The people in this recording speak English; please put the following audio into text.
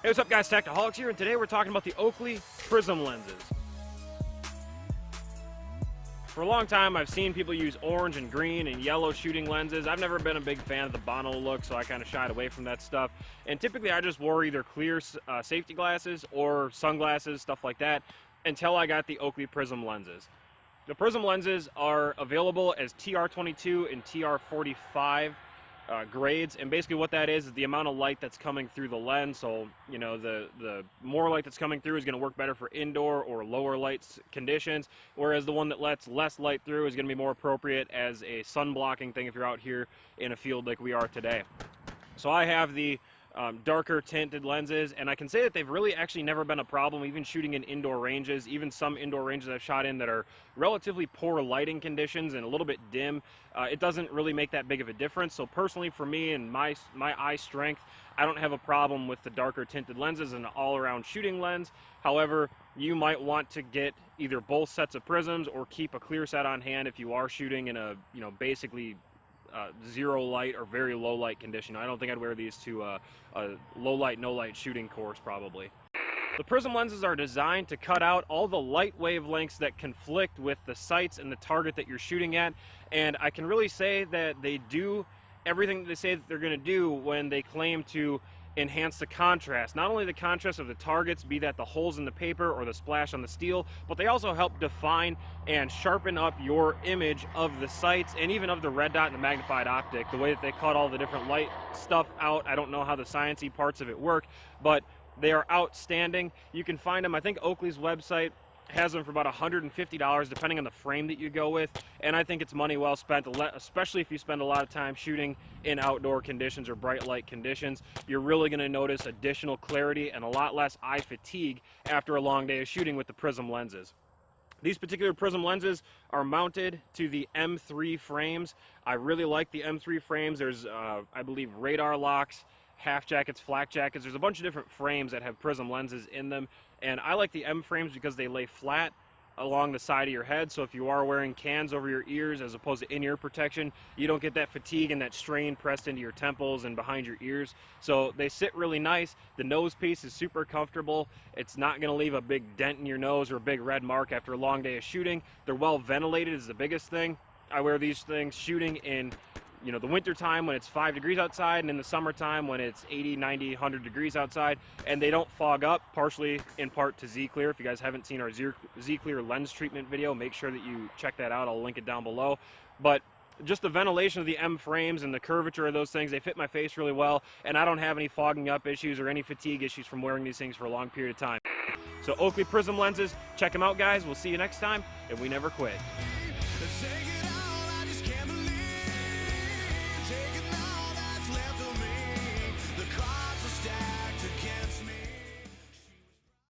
Hey, what's up guys, Tactiholics here, and today we're talking about the Oakley Prizm lenses. For a long time I've seen people use orange and green and yellow shooting lenses. I've never been a big fan of the Bono look, so I kind of shied away from that stuff. And typically I just wore either clear safety glasses or sunglasses, stuff like that, until I got the Oakley Prizm lenses. The Prizm lenses are available as TR22 and TR45 grades, and basically what that is the amount of light that's coming through the lens. So you know, the more light that's coming through is going to work better for indoor or lower light conditions, whereas the one that lets less light through is going to be more appropriate as a sun blocking thing if you're out here in a field like we are today. So I have the darker tinted lenses, and I can say that they've really actually never been a problem, even shooting in indoor ranges. Even some indoor ranges I've shot in that are relatively poor lighting conditions and a little bit dim, it doesn't really make that big of a difference. So personally for me and my eye strength, I don't have a problem with the darker tinted lenses and an all-around shooting lens. However, you might want to get either both sets of Prizms or keep a clear set on hand if you are shooting in a, you know, basically zero light or very low light condition. I don't think I'd wear these to a low light, no light shooting course probably. The Prizm lenses are designed to cut out all the light wavelengths that conflict with the sights and the target that you're shooting at, and I can really say that they do everything that they say that they're going to do when they claim to enhance the contrast. Not only the contrast of the targets, be that the holes in the paper or the splash on the steel, but they also help define and sharpen up your image of the sights and even of the red dot and the magnified optic. The way that they cut all the different light stuff out, I don't know how the sciencey parts of it work, but they are outstanding. You can find them, I think Oakley's website has them for about $150 depending on the frame that you go with, and I think it's money well spent, especially if you spend a lot of time shooting in outdoor conditions or bright light conditions. You're really going to notice additional clarity and a lot less eye fatigue after a long day of shooting with the Prizm lenses. These particular Prizm lenses are mounted to the M3 frames. I really like the M3 frames. There's I believe radar locks, half jackets, flak jackets. There's a bunch of different frames that have Prizm lenses in them, and I like the M frames because they lay flat along the side of your head, so if you are wearing cans over your ears as opposed to in-ear protection, you don't get that fatigue and that strain pressed into your temples and behind your ears. So they sit really nice. The nose piece is super comfortable. It's not going to leave a big dent in your nose or a big red mark after a long day of shooting. They're well ventilated is the biggest thing. I wear these things shooting in, you know, the winter time when it's 5 degrees outside, and in the summertime when it's 80, 90, 100 degrees outside, and they don't fog up, partially in part to Z-Clear. If you guys haven't seen our Z-Clear lens treatment video, make sure that you check that out. I'll link it down below. But just the ventilation of the M frames and the curvature of those things, they fit my face really well, and I don't have any fogging up issues or any fatigue issues from wearing these things for a long period of time. So Oakley Prizm lenses, check them out guys. We'll see you next time, and we never quit.